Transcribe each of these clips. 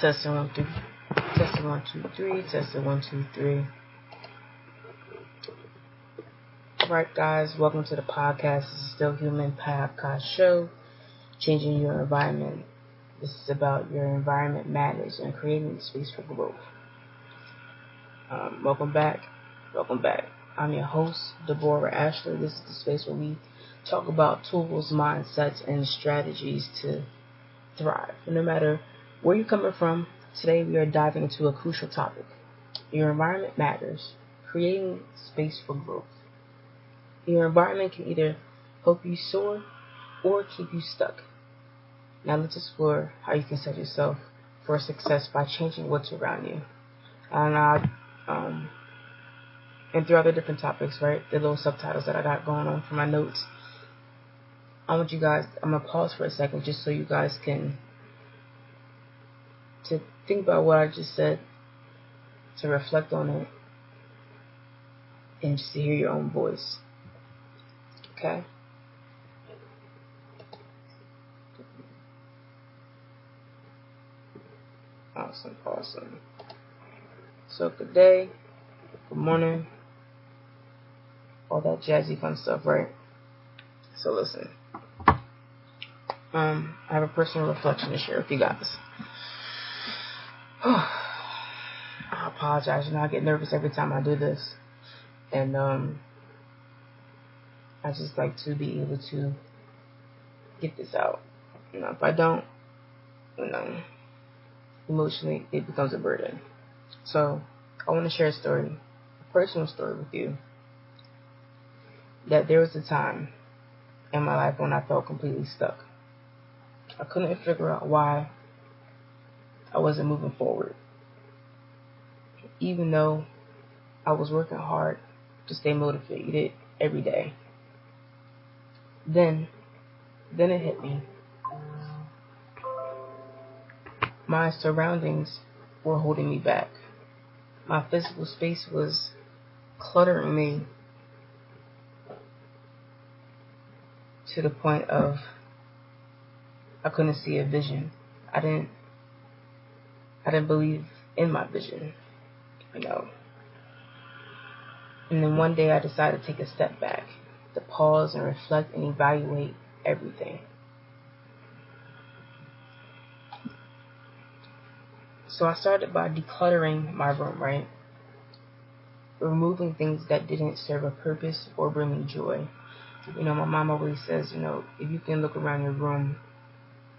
Testing 1 2, testing 1 2 3, testing 1 2 3. Alright, guys, welcome to the podcast. This is Still Human Podcast Show, changing your environment. This is about your environment matters and creating space for growth. Welcome back. I'm your host, Deborah Ashley. This is the space where we talk about tools, mindsets, and strategies to thrive. And no matter where you're coming from, today we are diving into a crucial topic. Your environment matters, creating space for growth. Your environment can either help you soar or keep you stuck. Now let's explore how you can set yourself for success by changing what's around you. And through other different topics, right? The little subtitles that I got going on for my notes. I'm gonna pause for a second just so you guys can to think about what I just said, to reflect on it, and just to hear your own voice. Okay? Awesome. So good day, good morning, all that jazzy fun stuff, right? So listen. I have a personal reflection to share with you guys. I apologize, I get nervous every time I do this. And I just like to be able to get this out. If I don't, emotionally it becomes a burden. So I want to share a personal story with you. That there was a time in my life when I felt completely stuck. I couldn't figure out why I wasn't moving forward, even though I was working hard to stay motivated every day. Then it hit me. My surroundings were holding me back. My physical space was cluttering me to the point of I couldn't see a vision. I didn't believe in my vision, And then one day I decided to take a step back, to pause and reflect and evaluate everything. So I started by decluttering my room, right? Removing things that didn't serve a purpose or bring me joy. My mom always says, if you can look around your room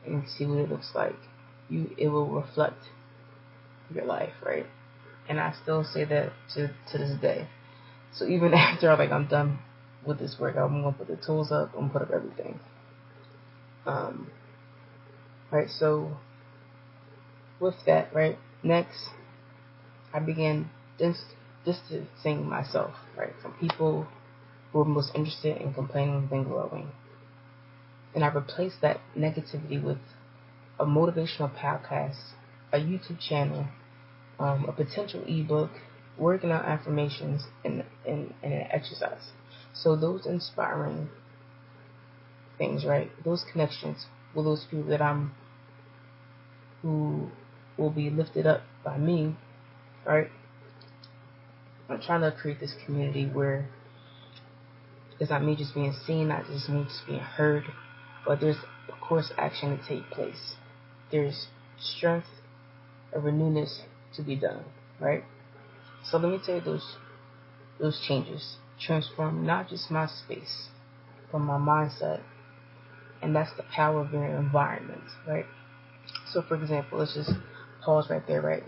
and see what it looks like, it will reflect your life, right? And I still say that to this day. So even after I'm done with this work, I'm gonna put the tools up, I'm gonna put up everything. Right, so with that, right, next I began distancing myself, right, from people who were most interested in complaining than growing. And I replaced that negativity with a motivational podcast, a YouTube channel, a potential ebook, working out affirmations, and an exercise. So those inspiring things, right? Those connections with those people who will be lifted up by me, right? I'm trying to create this community where it's not me just being seen, not just me just being heard, but there's of course action to take place. There's strength, a renewedness to be done, right? So let me tell you those changes transform not just my space, but my mindset, and that's the power of your environment, right? So for example, let's just pause right there, right?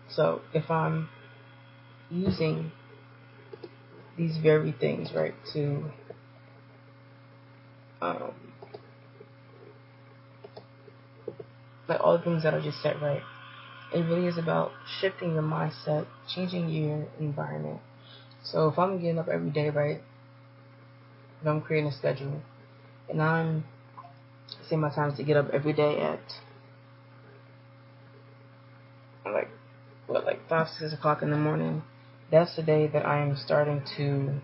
So if I'm using these very things, right, to like all the things that I just said, right? It really is about shifting your mindset, changing your environment. So if I'm getting up every day, right, if I'm creating a schedule, and I'm saying my time is to get up every day at 5, 6 o'clock in the morning, that's the day that I am starting to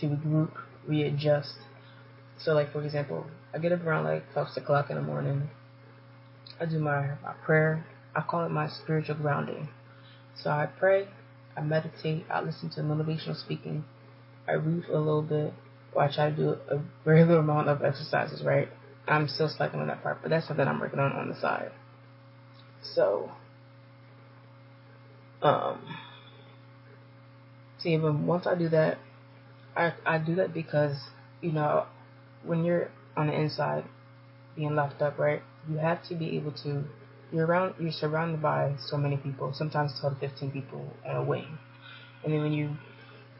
regroup, readjust. So for example, I get up around 5 o'clock in the morning, I do my prayer. I call it my spiritual grounding. So I pray, I meditate, I listen to motivational speaking, I read a little bit, or I try to do a very little amount of exercises, right? I'm still slacking on that part, but that's something I'm working on the side. So, see, even once I do that, I do that because, when you're on the inside, being locked up, right, you have to be able to, you're surrounded by so many people, sometimes 12 to 15 people on a wing. And then when you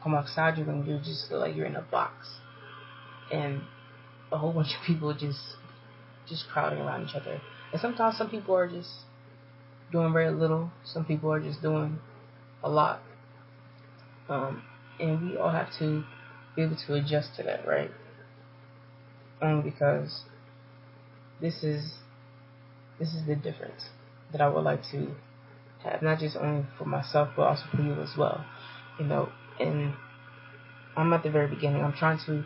come outside your wing, you just feel like you're in a box. And a whole bunch of people just crowding around each other. And sometimes some people are just doing very little. Some people are just doing a lot. And we all have to be able to adjust to that, right? Because this is the difference that I would like to have, not just only for myself, but also for you as well. And I'm at the very beginning. I'm trying to,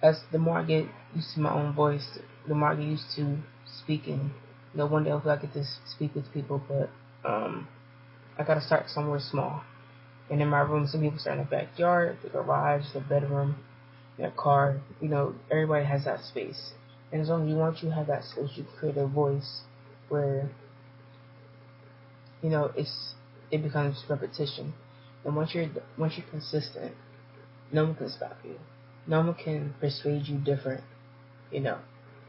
as the more I get used to my own voice, the more I get used to speaking. One day hopefully I get to speak with people, but I gotta start somewhere small. And in my room, some people start in the backyard, the garage, the bedroom, their car. Everybody has that space. And as long as once you have that space, you create a voice where, it becomes repetition. And once you're consistent, no one can stop you. No one can persuade you different, And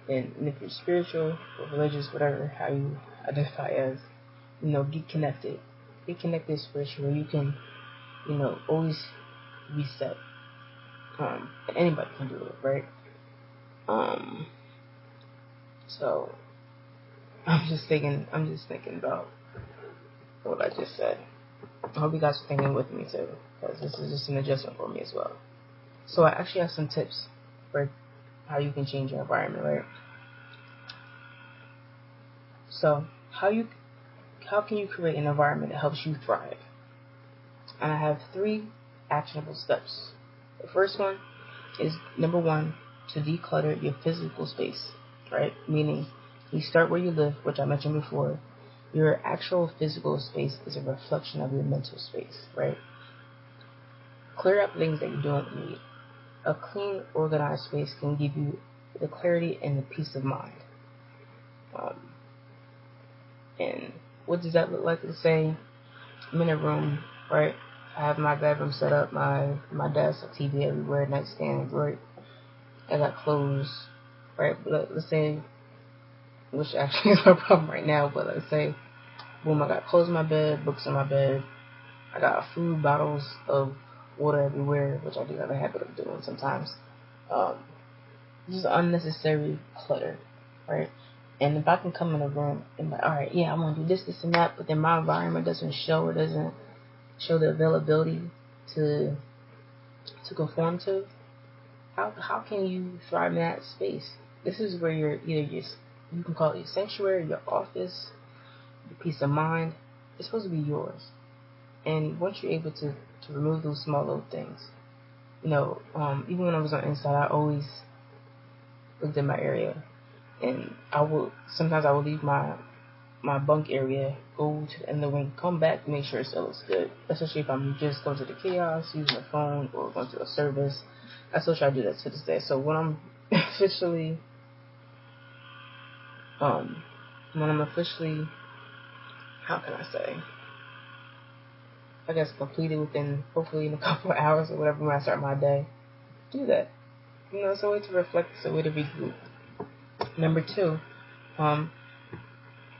if you're spiritual or religious, whatever, how you identify as, get connected. Get connected spiritually. You can, always reset. And anybody can do it, right? So I'm just thinking about what I just said. I hope you guys are thinking with me too, because this is just an adjustment for me as well. So I actually have some tips for how you can change your environment, right? So how can you create an environment that helps you thrive? And I have 3 actionable steps. The first one is, number 1, to declutter your physical space, right? Meaning, you start where you live, which I mentioned before. Your actual physical space is a reflection of your mental space, right? Clear up things that you don't need. A clean, organized space can give you the clarity and the peace of mind. And what does that look like? Let's say I'm in a room, right? I have my bedroom set up, my desk, a TV everywhere, nightstand, right? I got clothes, right? But let's say, which actually is my problem right now, but let's say, boom, I got clothes in my bed, books in my bed, I got food, bottles of water everywhere, which I do have a habit of doing sometimes. Just unnecessary clutter, right? And if I can come in a room and be like, all right, yeah, I want to do this, this, and that, but then my environment doesn't show the availability to conform to, how can you thrive in that space? This is where you can call it your sanctuary, your office, your peace of mind. It's supposed to be yours. And once you're able to remove those small little things, even when I was on Inside, I always looked at my area, and sometimes I would leave my bunk area, go to the end of the wing, come back, make sure it still looks good. Especially if I'm just going to the kiosk, using the phone, or going to a service. I still try to do that to this day. So when I'm officially, how can I say, I guess completed within, hopefully in a couple of hours or whatever when I start my day, do that. It's a way to reflect, it's a way to regroup. Number 2,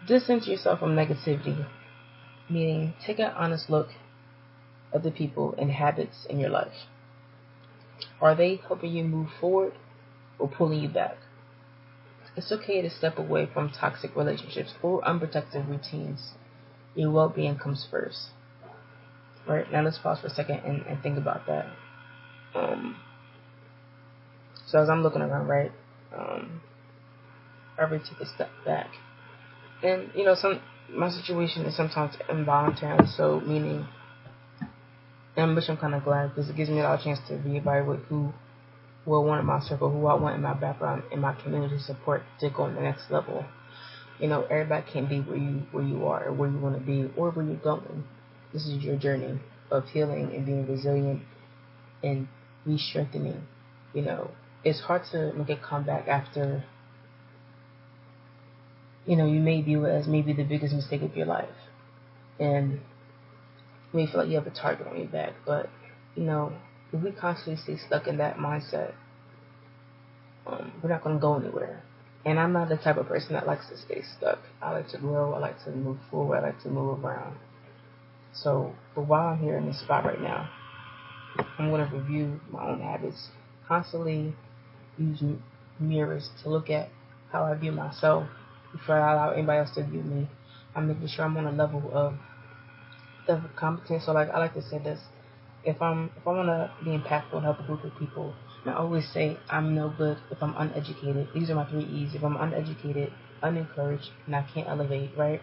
distance yourself from negativity, meaning take an honest look at the people and habits in your life. Are they helping you move forward or pulling you back? It's okay to step away from toxic relationships or unprotected routines. Your well-being comes first. Right, now let's pause for a second and think about that. So as I'm looking around, right, I really took a step back. And, my situation is sometimes involuntary, so meaning, which I'm kind of glad, because it gives me a lot of chance to reevaluate who I want in my circle, who I want in my background, in my community support to go on the next level. Everybody can't be where you are or where you want to be or where you're going. This is your journey of healing and being resilient and re-strengthening. It's hard to make a comeback after, you may view it as maybe the biggest mistake of your life. And you may feel like you have a target on your back. But, if we constantly stay stuck in that mindset, we're not going to go anywhere. And I'm not the type of person that likes to stay stuck. I like to grow. I like to move forward. I like to move around. So, but while I'm here in this spot right now, I'm going to review my own habits. Constantly use mirrors to look at how I view myself before I allow anybody else to view me. I'm making sure I'm on a level of competence. So, I like to say this: if I want to be impactful and help a group of people, I always say I'm no good if I'm uneducated. These are my 3 E's. If I'm uneducated, unencouraged, and I can't elevate, right?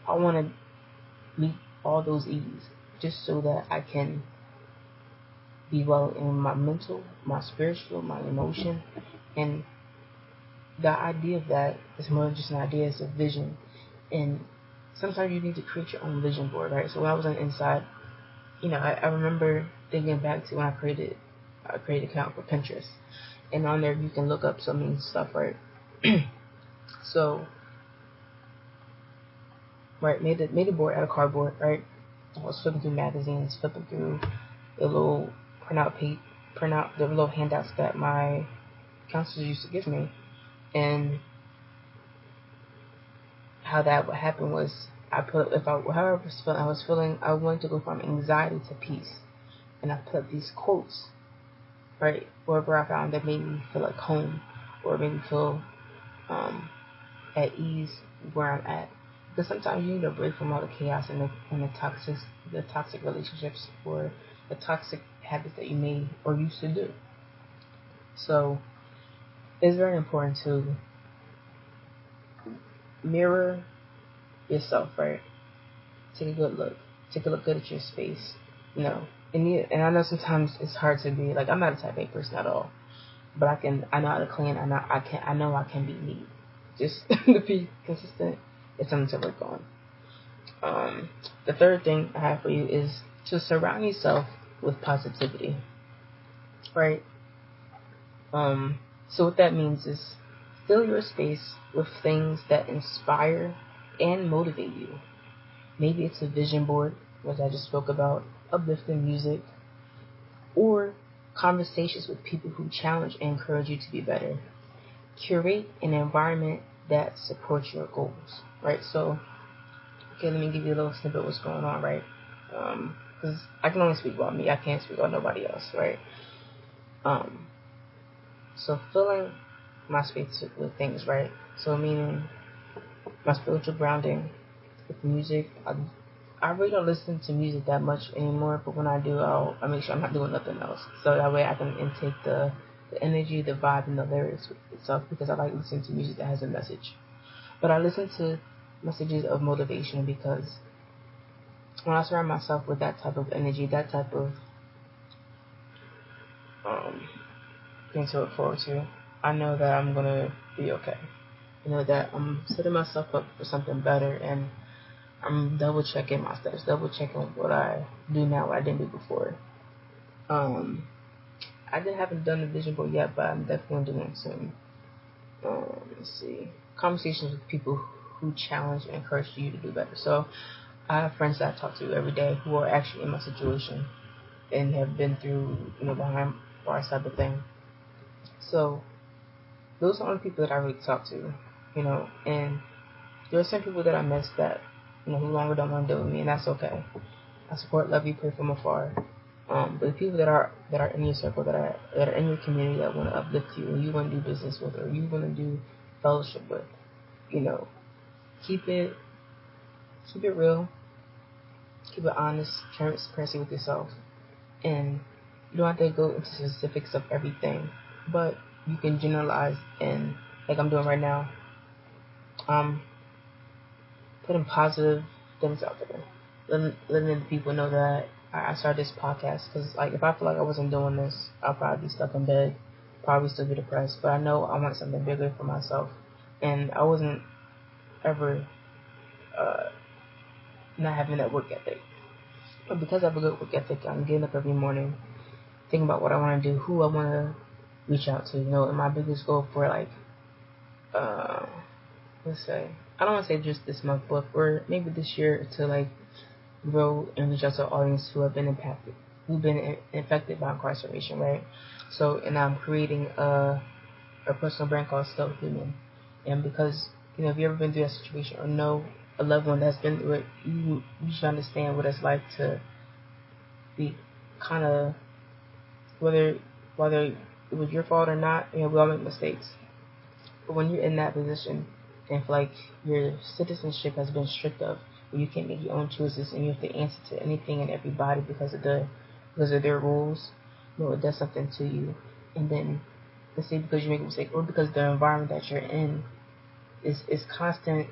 I want to meet all those E's just so that I can be well in my mental, my spiritual, my emotion. And the idea of that is more than just an idea, it's a vision. And sometimes you need to create your own vision board, right? So when I was on the inside, I remember thinking back to when I created an account for Pinterest. And on there you can look up so many stuff, right? So, right, made a board out of cardboard, right? I was flipping through magazines, flipping through the little the little handouts that my counselors used to give me. And how that would happen was however I was feeling, I wanted to go from anxiety to peace. And I put these quotes, right, wherever I found that made me feel like home or made me feel at ease where I'm at. Because sometimes you need a break from all the chaos and the toxic relationships or the toxic habits that you made or used to do. So it's very important to mirror yourself, right? Take a good look. Take a look good at your space. And I know sometimes it's hard to be like, I'm not a type A person at all, but I know how to clean. I know I can be neat. Just to be consistent, it's something to work on. The third thing I have for you is to surround yourself with positivity, right? So what that means is fill your space with things that inspire and motivate you. Maybe it's a vision board, which I just spoke about, uplifting music, or conversations with people who challenge and encourage you to be better. Curate an environment that supports your goals, right? So, okay, let me give you a little snippet of what's going on, right? Because I can only speak about me. I can't speak about nobody else, right? So filling my space with things, right? So meaning my spiritual grounding with music. I really don't listen to music that much anymore, but when I do, I make sure I'm not doing nothing else. So that way I can intake the energy, the vibe, and the lyrics itself, because I like listening to music that has a message. But I listen to messages of motivation because when I surround myself with that type of energy, that type of thing to look forward to, I know that I'm going to be okay. I know that I'm setting myself up for something better, and I'm double checking my steps, double checking what I do now, what I didn't do before. I haven't done the vision board yet, but I'm definitely doing some, conversations with people who challenge and encourage you to do better. So I have friends that I talk to every day who are actually in my situation and have been through, behind bars type of thing. So those are the people that I really talk to, and there are some people that I miss that, who longer don't want to deal with me, and that's okay. I support, love you, pray from afar. But the people that are in your circle, that are in your community, that want to uplift you, and you want to do business with, or you want to do fellowship with, keep it real, keep it honest, transparency with yourself, and you don't have to go into specifics of everything, but you can generalize, and like I'm doing right now, putting positive things out there, letting the people know that I started this podcast, because if I feel like I wasn't doing this, I'll probably be stuck in bed, probably still be depressed, but I know I want something bigger for myself, and I wasn't ever not having that work ethic. But because I have a good work ethic, I'm getting up every morning, thinking about what I want to do, who I want to reach out to. And my biggest goal for let's say, I don't want to say just this month, but for maybe this year to grow and reach out to an audience who have been infected by incarceration, right? So, and I'm creating a personal brand called Still Human. And because, if you've ever been through that situation or know a loved one that's been through it, you should understand what it's like to be kind of, whether it was your fault or not, we all make mistakes. But when you're in that position and feel like your citizenship has been stripped of, where you can't make your own choices and you have to answer to anything and everybody because of their rules, it does something to you. And then, let's say because you make a mistake or because the environment that you're in is constant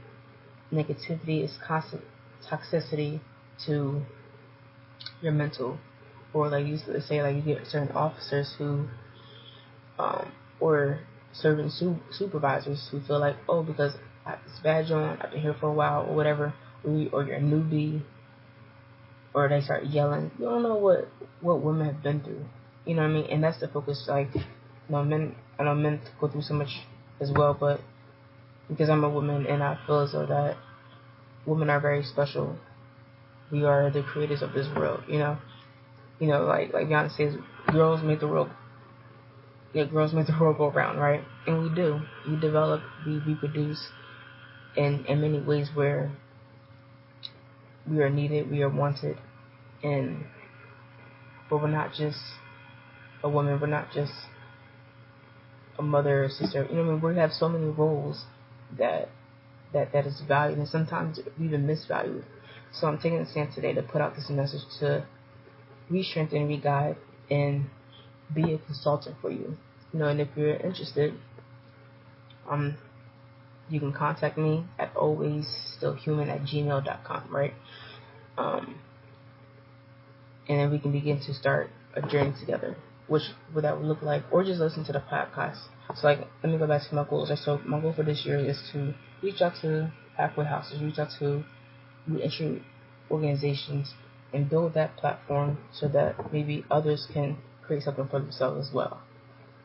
negativity, is constant toxicity to your mental. Or like you used to say, you get certain officers who, or certain supervisors who feel like, oh, because I have this badge on, I've been here for a while, or whatever, or you're a newbie, or they start yelling. You don't know what women have been through. You know what I mean? And that's the focus. Men, I know men go through so much as well, but because I'm a woman and I feel as though that women are very special. We are the creators of this world. Like Beyonce says, girls make the world go round, right? And we do. We develop, we reproduce in many ways where we are needed, we are wanted, but we're not just a woman, we're not just a mother or sister. We have so many roles that is valued, and sometimes we even misvalued. So I'm taking a stand today to put out this message to re-strengthen, re-guide, and be a consultant for you. And if you're interested, you can contact me at alwaysstillhuman@gmail.com, right? And then we can begin to start a journey together, what that would look like, or just listen to the podcast. So let me go back to my goals. So my goal for this year is to reach out to halfway houses, reach out to reentry organizations, and build that platform so that maybe others can create something for themselves as well.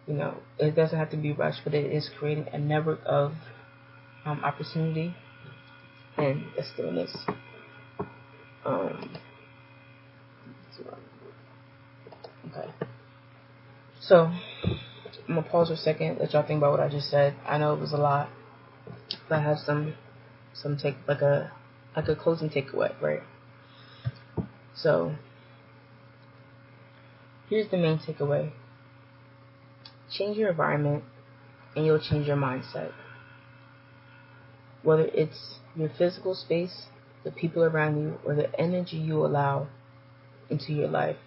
It doesn't have to be rushed, but it is creating a network of opportunity and stillness. Okay. So I'm gonna pause for a second, let y'all think about what I just said. I know it was a lot, but I have some take like a closing takeaway, right? So here's the main takeaway. Change your environment and you'll change your mindset. Whether it's your physical space, the people around you, or the energy you allow into your life,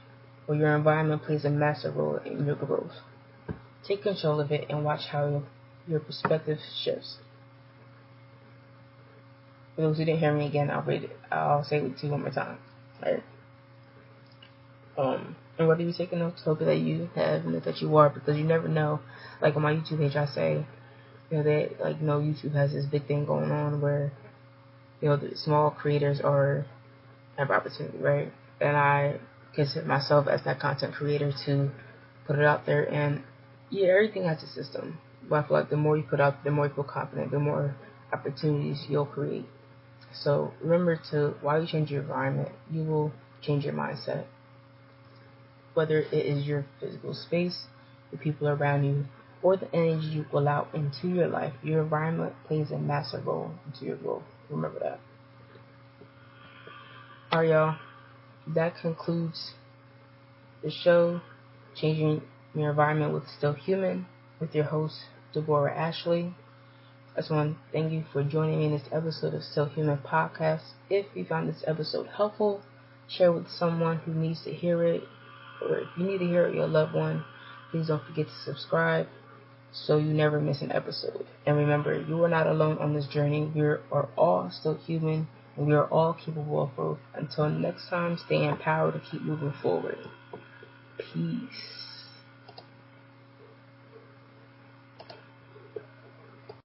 or your environment plays a massive role in your growth. Take control of it and watch how your perspective shifts. For those who didn't hear me again, I'll say it to you one more time. Right? And whether you're taking notes, hope that you have and that you are, because you never know. Like on my YouTube page, I say, that YouTube has this big thing going on where, the small creators have opportunity, right? And I consider myself as that content creator to put it out there. And yeah, everything has a system. But I feel like the more you put out, the more you feel confident, the more opportunities you'll create. So remember while you change your environment, you will change your mindset. Whether it is your physical space, the people around you, or the energy you allow into your life, your environment plays a massive role into your growth. Remember that. Alright, y'all. That concludes the show, Changing Your Environment with Still Human, with your host, Deborah Ashley. I just want to thank you for joining me in this episode of Still Human Podcast. If you found this episode helpful, share with someone who needs to hear it, or if you need to hear it with your loved one, please don't forget to subscribe so you never miss an episode. And remember, you are not alone on this journey. We are all still human, and we are all capable of growth. Until next time, stay empowered to keep moving forward. Peace.